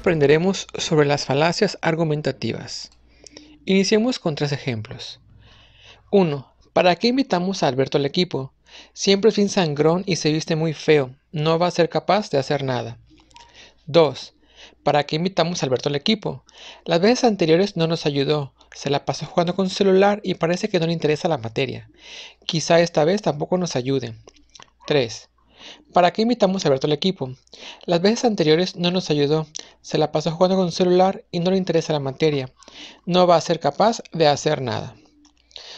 aprenderemos sobre las falacias argumentativas. Iniciemos con 3 ejemplos. 1. ¿Para qué invitamos a Alberto al equipo? Siempre es bien sangrón y se viste muy feo. No va a ser capaz de hacer nada. 2. ¿Para qué invitamos a Alberto al equipo? Las veces anteriores no nos ayudó. Se la pasó jugando con su celular y parece que no le interesa la materia. Quizá esta vez tampoco nos ayude. 3. ¿Para qué invitamos a Alberto al equipo? Las veces anteriores no nos ayudó. Se la pasó jugando con su celular y no le interesa la materia. No va a ser capaz de hacer nada.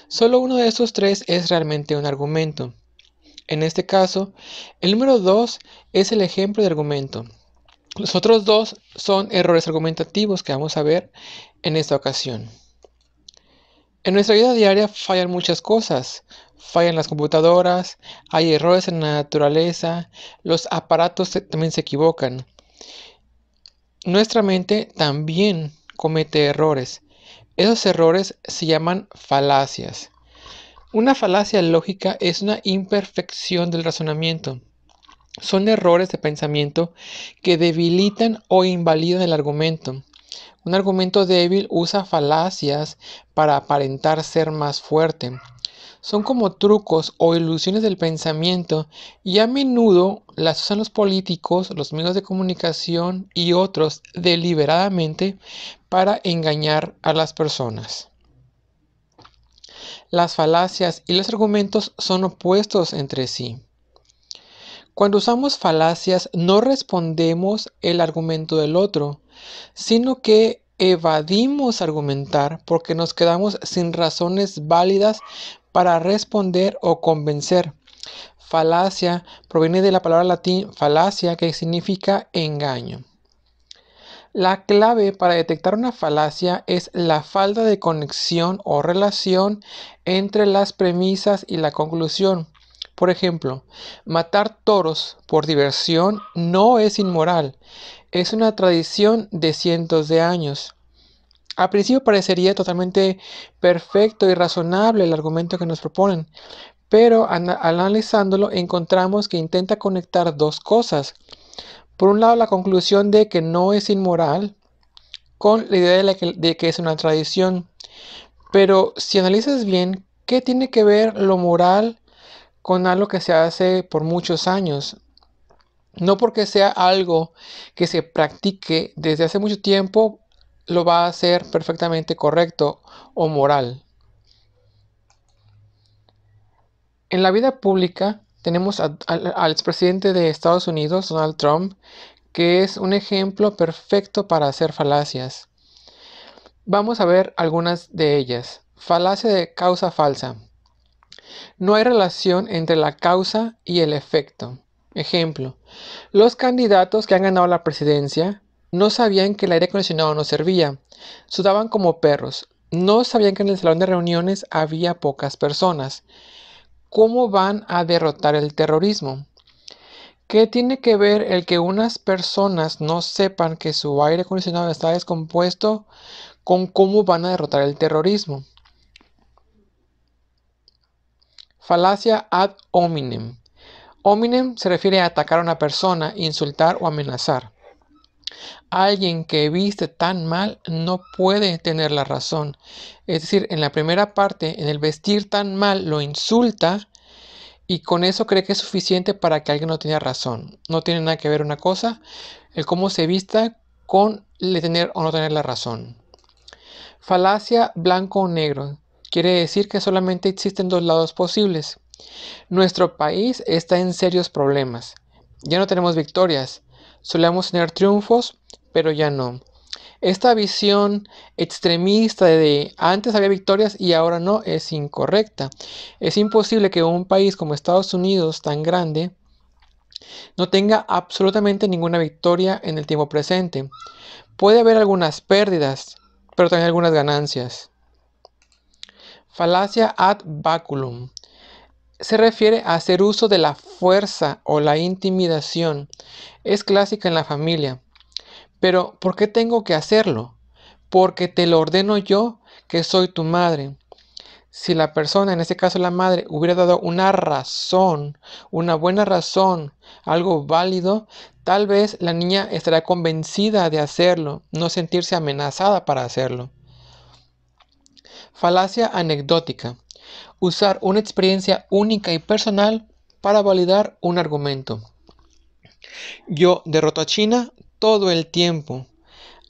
Solo uno de estos 3 es realmente un argumento. En este caso, el número 2 es el ejemplo de argumento. Los otros 2 son errores argumentativos que vamos a ver en esta ocasión. En nuestra vida diaria fallan muchas cosas. Fallan las computadoras, hay errores en la naturaleza, los aparatos también se equivocan. Nuestra mente también comete errores. Esos errores se llaman falacias. Una falacia lógica es una imperfección del razonamiento. Son errores de pensamiento que debilitan o invalidan el argumento. Un argumento débil usa falacias para aparentar ser más fuerte. Son como trucos o ilusiones del pensamiento y a menudo las usan los políticos, los medios de comunicación y otros deliberadamente para engañar a las personas. Las falacias y los argumentos son opuestos entre sí. Cuando usamos falacias no respondemos el argumento del otro, sino que evadimos argumentar porque nos quedamos sin razones válidas para responder o convencer. Falacia proviene de la palabra latín falacia, que significa engaño. La clave para detectar una falacia es la falta de conexión o relación entre las premisas y la conclusión. Por ejemplo, matar toros por diversión no es inmoral, es una tradición de cientos de años. A principio parecería totalmente perfecto y razonable el argumento que nos proponen, pero analizándolo encontramos que intenta conectar 2 cosas. Por un lado, la conclusión de que no es inmoral con la idea de que es una tradición. Pero si analizas bien, ¿qué tiene que ver lo moral con algo que se hace por muchos años? No porque sea algo que se practique desde hace mucho tiempo, lo va a hacer perfectamente correcto o moral. En la vida pública tenemos al expresidente de Estados Unidos, Donald Trump, que es un ejemplo perfecto para hacer falacias. Vamos a ver algunas de ellas. Falacia de causa falsa. No hay relación entre la causa y el efecto. Ejemplo, los candidatos que han ganado la presidencia no sabían que el aire acondicionado no servía. Sudaban como perros. No sabían que en el salón de reuniones había pocas personas. ¿Cómo van a derrotar el terrorismo? ¿Qué tiene que ver el que unas personas no sepan que su aire acondicionado está descompuesto con cómo van a derrotar el terrorismo? Falacia ad hominem. Hominem se refiere a atacar a una persona, insultar o amenazar. Alguien que viste tan mal no puede tener la razón. Es decir, en la primera parte, en el vestir tan mal, lo insulta y con eso cree que es suficiente para que alguien no tenga razón. No tiene nada que ver una cosa, el cómo se vista, con el tener o no tener la razón. Falacia blanco o negro. Quiere decir que solamente existen 2 lados posibles. Nuestro país está en serios problemas. Ya no tenemos victorias. Solíamos tener triunfos, pero ya no. Esta visión extremista de antes había victorias y ahora no es incorrecta. Es imposible que un país como Estados Unidos, tan grande, no tenga absolutamente ninguna victoria en el tiempo presente. Puede haber algunas pérdidas, pero también algunas ganancias. Falacia ad baculum. Se refiere a hacer uso de la fuerza o la intimidación. Es clásica en la familia. Pero, ¿por qué tengo que hacerlo? Porque te lo ordeno yo, que soy tu madre. Si la persona, en este caso la madre, hubiera dado una razón, una buena razón, algo válido, Tal vez la niña estará convencida de hacerlo, no sentirse amenazada para hacerlo. Falacia anecdótica. Usar una experiencia única y personal para validar un argumento. Yo derroto a China todo el tiempo.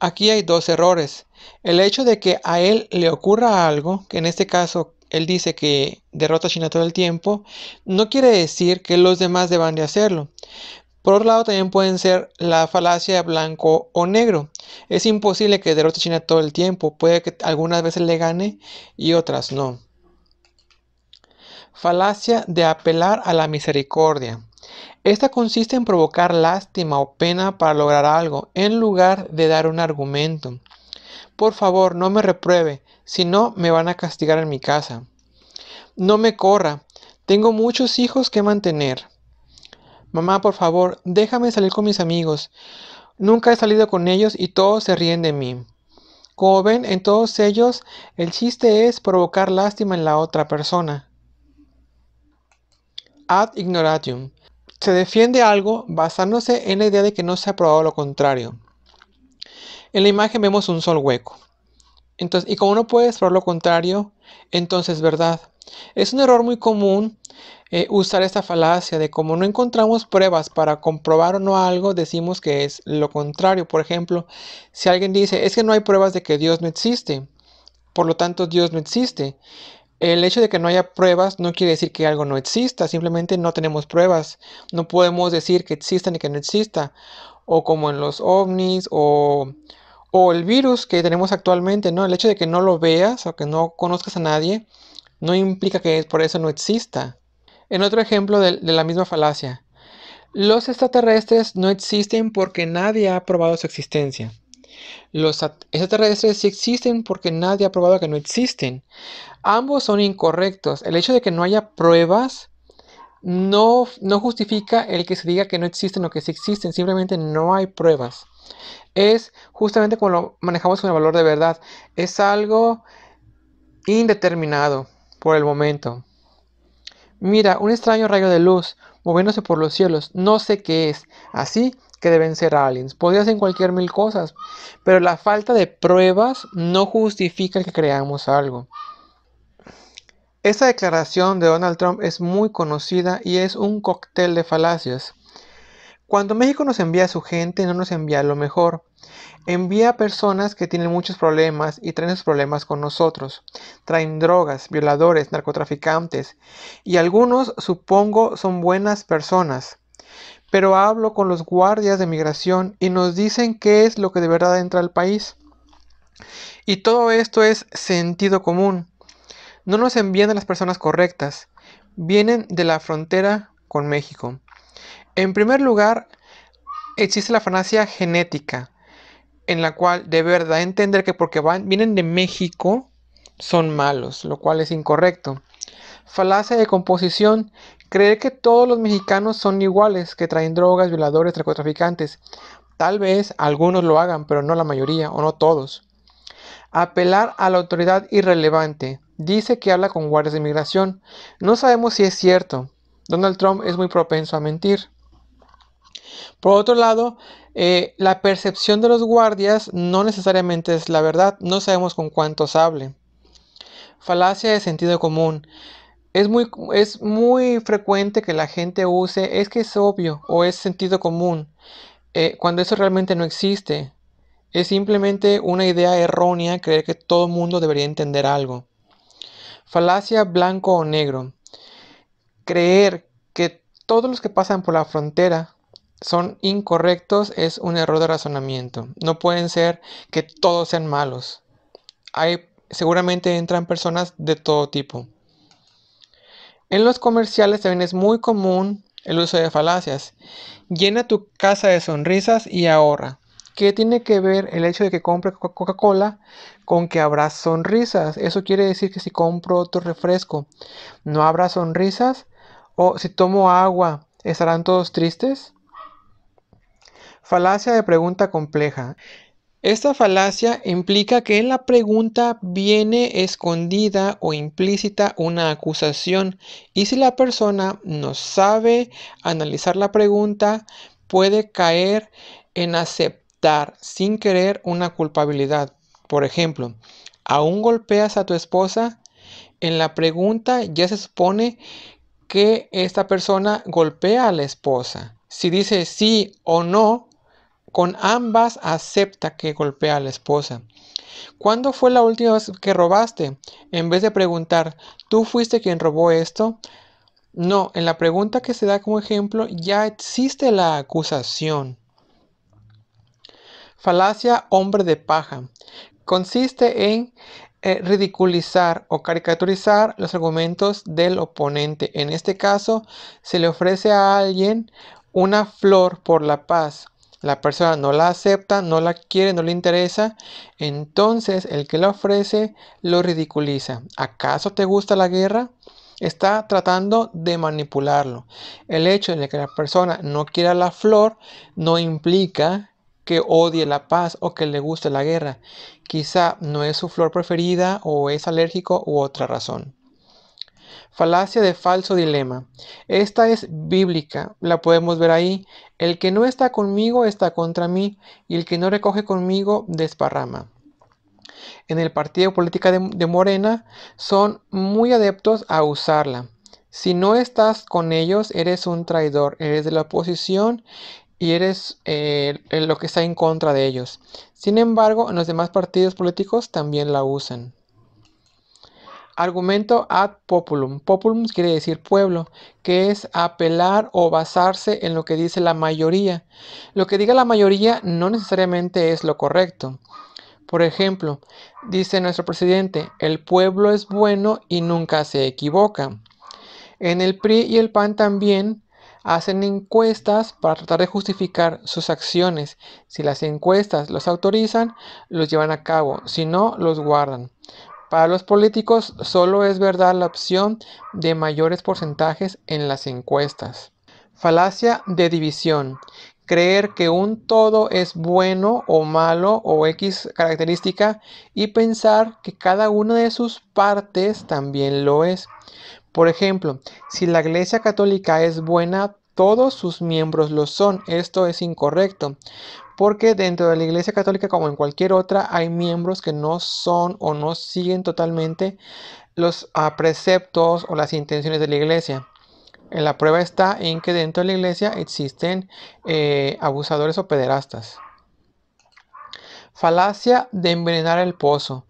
Aquí hay dos errores. El hecho de que a él le ocurra algo, que en este caso él dice que derrota a China todo el tiempo, no quiere decir que los demás deban de hacerlo. Por otro lado, también pueden ser la falacia blanco o negro. Es imposible que derrote a China todo el tiempo. Puede que algunas veces le gane y otras no. Falacia de apelar a la misericordia. Esta consiste en provocar lástima o pena para lograr algo, en lugar de dar un argumento. Por favor, no me repruebe, si no me van a castigar en mi casa. No me corra, tengo muchos hijos que mantener. Mamá, por favor, déjame salir con mis amigos. Nunca he salido con ellos y todos se ríen de mí. Como ven, en todos ellos, el chiste es provocar lástima en la otra persona. Ad ignorantium. Se defiende algo basándose en la idea de que no se ha probado lo contrario. En la imagen vemos un sol hueco. Entonces, y como no puedes probar lo contrario, entonces es verdad. Es un error muy común usar esta falacia de como no encontramos pruebas para comprobar o no algo, decimos que es lo contrario. Por ejemplo, si alguien dice, es que no hay pruebas de que Dios no existe, por lo tanto Dios no existe. El hecho de que no haya pruebas no quiere decir que algo no exista, simplemente no tenemos pruebas. No podemos decir que exista ni que no exista. O como en los ovnis o el virus que tenemos actualmente, ¿no? El hecho de que no lo veas o que no conozcas a nadie no implica que por eso no exista. En otro ejemplo de la misma falacia, los extraterrestres no existen porque nadie ha probado su existencia. Los extraterrestres sí existen porque nadie ha probado que no existen. Ambos son incorrectos. El hecho de que no haya pruebas no justifica el que se diga que no existen o que sí existen. Simplemente no hay pruebas. Es justamente como lo manejamos con el valor de verdad. Es algo indeterminado por el momento. Mira, un extraño rayo de luz moviéndose por los cielos. No sé qué es. Así que deben ser aliens. Podría ser cualquier mil cosas. Pero la falta de pruebas no justifica el que creamos algo. Esta declaración de Donald Trump es muy conocida y es un cóctel de falacias. Cuando México nos envía a su gente, no nos envía lo mejor. Envía personas que tienen muchos problemas y traen esos problemas con nosotros. Traen drogas, violadores, narcotraficantes. Y algunos, supongo, son buenas personas. Pero hablo con los guardias de migración y nos dicen qué es lo que de verdad entra al país. Y todo esto es sentido común. No nos envían a las personas correctas. Vienen de la frontera con México. En primer lugar, existe la falacia genética, en la cual de verdad entender que porque vienen de México son malos, lo cual es incorrecto. Falacia de composición, creer que todos los mexicanos son iguales, que traen drogas, violadores, narcotraficantes. Tal vez algunos lo hagan, pero no la mayoría, o no todos. Apelar a la autoridad irrelevante. Dice que habla con guardias de inmigración. No sabemos si es cierto. Donald Trump es muy propenso a mentir. Por otro lado, la percepción de los guardias no necesariamente es la verdad. No sabemos con cuántos hable. Falacia de sentido común. Es muy frecuente que la gente use, es que es obvio o es sentido común, cuando eso realmente no existe. Es simplemente una idea errónea creer que todo el mundo debería entender algo. Falacia blanco o negro. Creer que todos los que pasan por la frontera son incorrectos es un error de razonamiento. No pueden ser que todos sean malos. Seguramente entran personas de todo tipo. En los comerciales también es muy común el uso de falacias. Llena tu casa de sonrisas y ahorra. ¿Qué tiene que ver el hecho de que compre Coca-Cola con que habrá sonrisas? Eso quiere decir que si compro otro refresco, ¿no habrá sonrisas? ¿O si tomo agua, estarán todos tristes? Falacia de pregunta compleja. Esta falacia implica que en la pregunta viene escondida o implícita una acusación, y si la persona no sabe analizar la pregunta, puede caer en aceptar sin querer una culpabilidad. Por ejemplo, ¿aún golpeas a tu esposa? En la pregunta ya se supone que esta persona golpea a la esposa. Si dice sí o no, con ambas acepta que golpea a la esposa. ¿Cuándo fue la última vez que robaste? En vez de preguntar, ¿tú fuiste quien robó esto? No, en la pregunta que se da como ejemplo ya existe la acusación. Falacia hombre de paja. Consiste en ridiculizar o caricaturizar los argumentos del oponente. En este caso, se le ofrece a alguien una flor por la paz. La persona no la acepta, no la quiere, no le interesa. Entonces, el que la ofrece lo ridiculiza. ¿Acaso te gusta la guerra? Está tratando de manipularlo. El hecho de que la persona no quiera la flor no implica que odie la paz o que le guste la guerra. Quizá no es su flor preferida o es alérgico u otra razón. Falacia de falso dilema. Esta es bíblica, la podemos ver ahí. El que no está conmigo está contra mí y el que no recoge conmigo desparrama. En el partido político de Morena son muy adeptos a usarla. Si no estás con ellos, eres un traidor, eres de la oposición y eres lo que está en contra de ellos. Sin embargo, en los demás partidos políticos también la usan. Argumento ad populum. Populum quiere decir pueblo, que es apelar o basarse en lo que dice la mayoría. Lo que diga la mayoría no necesariamente es lo correcto. Por ejemplo, dice nuestro presidente, el pueblo es bueno y nunca se equivoca. En el PRI y el PAN también hacen encuestas para tratar de justificar sus acciones. Si las encuestas los autorizan, los llevan a cabo. Si no, los guardan. Para los políticos solo es verdad la opción de mayores porcentajes en las encuestas. Falacia de división. Creer que un todo es bueno o malo o X característica y pensar que cada una de sus partes también lo es. Por ejemplo, si la Iglesia Católica es buena, todos sus miembros lo son. Esto es incorrecto, porque dentro de la Iglesia Católica, como en cualquier otra, hay miembros que no son o no siguen totalmente los preceptos o las intenciones de la Iglesia. La prueba está en que dentro de la Iglesia existen abusadores o pederastas. Falacia de envenenar el pozo.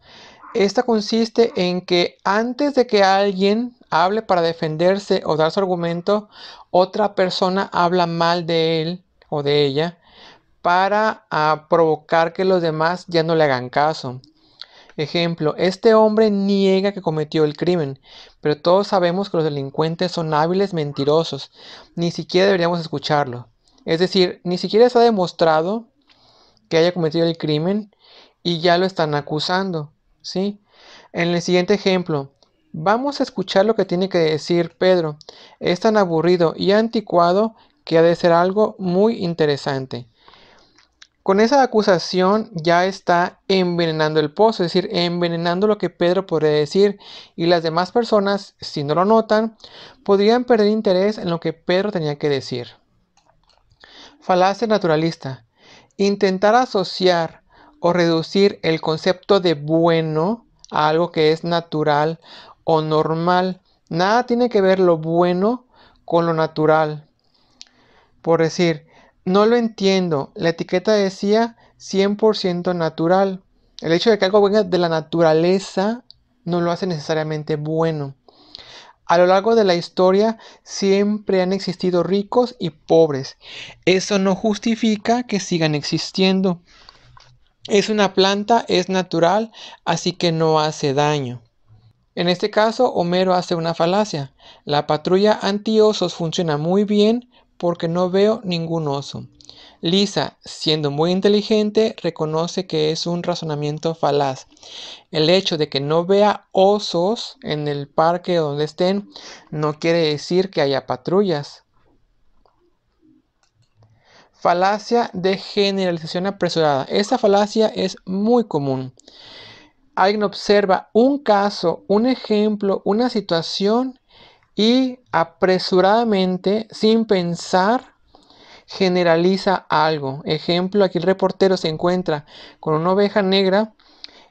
Esta consiste en que antes de que alguien hable para defenderse o dar su argumento, otra persona habla mal de él o de ella para provocar que los demás ya no le hagan caso. Ejemplo, este hombre niega que cometió el crimen, pero todos sabemos que los delincuentes son hábiles mentirosos. Ni siquiera deberíamos escucharlo. Es decir, ni siquiera se ha demostrado que haya cometido el crimen y ya lo están acusando, ¿sí? En el siguiente ejemplo, vamos a escuchar lo que tiene que decir Pedro. Es tan aburrido y anticuado que ha de ser algo muy interesante. Con esa acusación ya está envenenando el pozo, es decir, envenenando lo que Pedro podría decir, y las demás personas, si no lo notan, podrían perder interés en lo que Pedro tenía que decir. Falacia naturalista. Intentar asociar o reducir el concepto de bueno a algo que es natural o normal. Nada tiene que ver lo bueno con lo natural. Por decir, no lo entiendo. La etiqueta decía 100% natural. El hecho de que algo venga de la naturaleza no lo hace necesariamente bueno. A lo largo de la historia siempre han existido ricos y pobres. Eso no justifica que sigan existiendo. Es una planta, es natural, así que no hace daño. En este caso, Homero hace una falacia. La patrulla antiosos funciona muy bien porque no veo ningún oso. Lisa, siendo muy inteligente, reconoce que es un razonamiento falaz. El hecho de que no vea osos en el parque donde estén no quiere decir que haya patrullas. Falacia de generalización apresurada. Esta falacia es muy común. Alguien observa un caso, un ejemplo, una situación y apresuradamente, sin pensar, generaliza algo. Ejemplo, aquí el reportero se encuentra con una oveja negra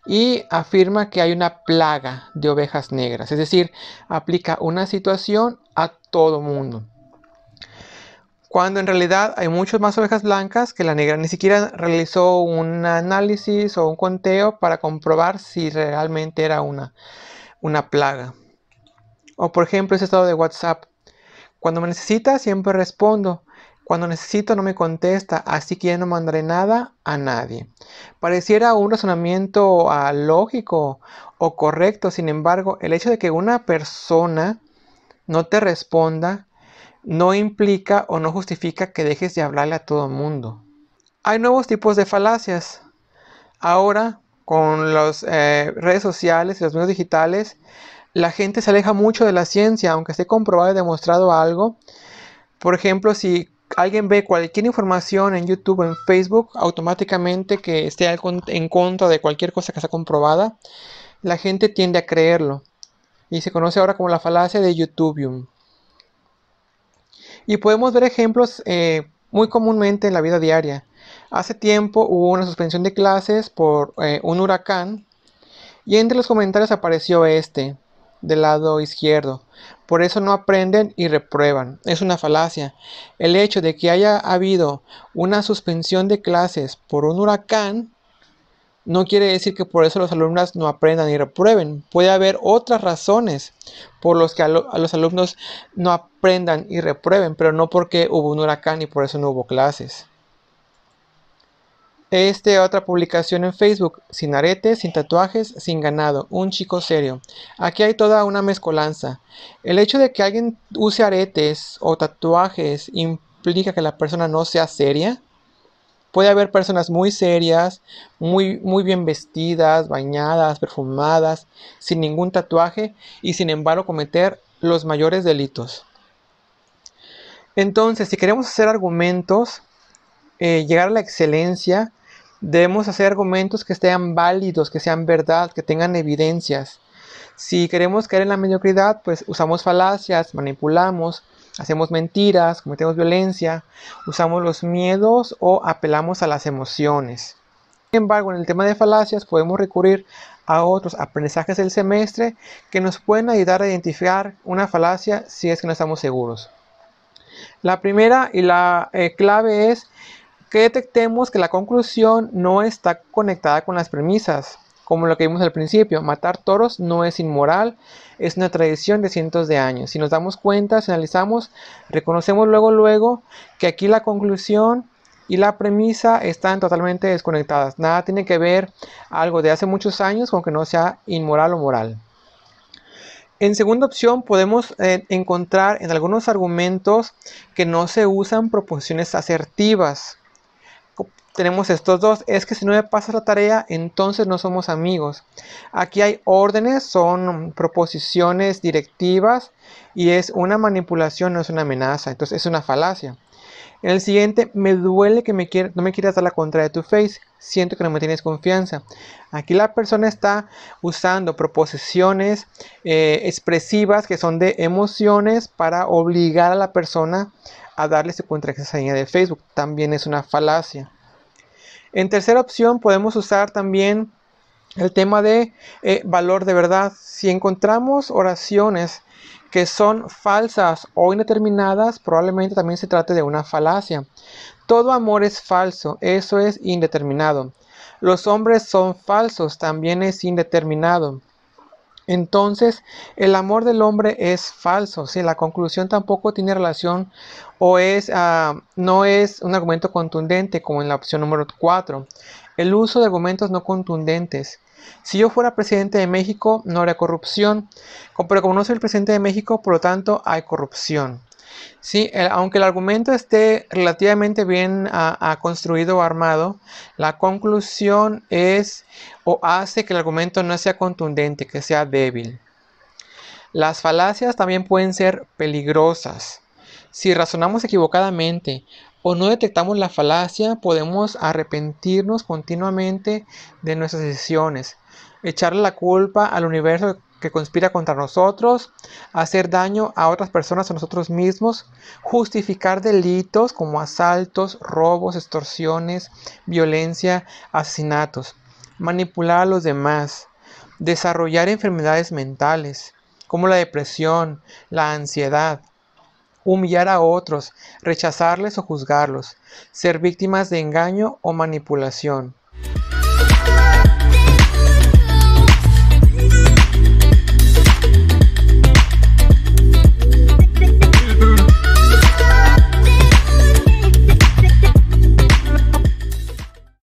y afirma que hay una plaga de ovejas negras. Es decir, aplica una situación a todo mundo. Cuando en realidad hay muchas más ovejas blancas que la negra. Ni siquiera realizó un análisis o un conteo para comprobar si realmente era una plaga. O por ejemplo, ese estado de WhatsApp. Cuando me necesita, siempre respondo. Cuando necesito, no me contesta, así que ya no mandaré nada a nadie. Pareciera un razonamiento lógico o correcto. Sin embargo, el hecho de que una persona no te responda no implica o no justifica que dejes de hablarle a todo el mundo. Hay nuevos tipos de falacias. Ahora, con las redes sociales y los medios digitales, la gente se aleja mucho de la ciencia, aunque esté comprobado y demostrado algo. Por ejemplo, si alguien ve cualquier información en YouTube o en Facebook, automáticamente que esté en contra de cualquier cosa que sea comprobada, la gente tiende a creerlo. Y se conoce ahora como la falacia de YouTubium. Y podemos ver ejemplos muy comúnmente en la vida diaria. Hace tiempo hubo una suspensión de clases por un huracán. Y entre los comentarios apareció este, del lado izquierdo. Por eso no aprenden y reprueban. Es una falacia. El hecho de que haya habido una suspensión de clases por un huracán no quiere decir que por eso los alumnos no aprendan y reprueben. Puede haber otras razones por las que a los alumnos no aprendan y reprueben, pero no porque hubo un huracán y por eso no hubo clases. Otra publicación en Facebook, sin aretes, sin tatuajes, sin ganado, un chico serio. Aquí hay toda una mezcolanza. El hecho de que alguien use aretes o tatuajes implica que la persona no sea seria. Puede haber personas muy serias, muy bien vestidas, bañadas, perfumadas, sin ningún tatuaje y sin embargo cometer los mayores delitos. Entonces, si queremos hacer argumentos, llegar a la excelencia, debemos hacer argumentos que sean válidos, que sean verdad, que tengan evidencias. Si queremos caer en la mediocridad, pues usamos falacias, manipulamos, hacemos mentiras, cometemos violencia, usamos los miedos o apelamos a las emociones. Sin embargo, en el tema de falacias podemos recurrir a otros aprendizajes del semestre que nos pueden ayudar a identificar una falacia si es que no estamos seguros. La primera y la clave es que detectemos que la conclusión no está conectada con las premisas. Como lo que vimos al principio, matar toros no es inmoral, es una tradición de cientos de años. Si nos damos cuenta, si analizamos, reconocemos luego que aquí la conclusión y la premisa están totalmente desconectadas. Nada tiene que ver algo de hace muchos años con que no sea inmoral o moral. En segunda opción podemos encontrar en algunos argumentos que no se usan proposiciones asertivas. Tenemos estos dos, es que si no me pasas la tarea, entonces no somos amigos. Aquí hay órdenes, son proposiciones directivas y es una manipulación, no es una amenaza, entonces es una falacia. En el siguiente, me duele que no me quieras dar la contra de tu face, siento que no me tienes confianza. Aquí la persona está usando proposiciones expresivas que son de emociones para obligar a la persona a darle su contraseña de Facebook, también es una falacia. En tercera opción podemos usar también el tema de valor de verdad. Si encontramos oraciones que son falsas o indeterminadas, probablemente también se trate de una falacia. Todo amor es falso, eso es indeterminado. Los hombres son falsos, también es indeterminado. Entonces, el amor del hombre es falso. Si la conclusión tampoco tiene relación o no es un argumento contundente como en la opción número 4. El uso de argumentos no contundentes. Si yo fuera presidente de México, no habría corrupción. Pero como no soy el presidente de México, por lo tanto, hay corrupción. Sí, aunque el argumento esté relativamente bien construido o armado, la conclusión es o hace que el argumento no sea contundente, que sea débil. Las falacias también pueden ser peligrosas. Si razonamos equivocadamente o no detectamos la falacia, podemos arrepentirnos continuamente de nuestras decisiones, echarle la culpa al universo que conspira contra nosotros, hacer daño a otras personas o nosotros mismos, justificar delitos como asaltos, robos, extorsiones, violencia, asesinatos, manipular a los demás, desarrollar enfermedades mentales como la depresión, la ansiedad, humillar a otros, rechazarles o juzgarlos, ser víctimas de engaño o manipulación.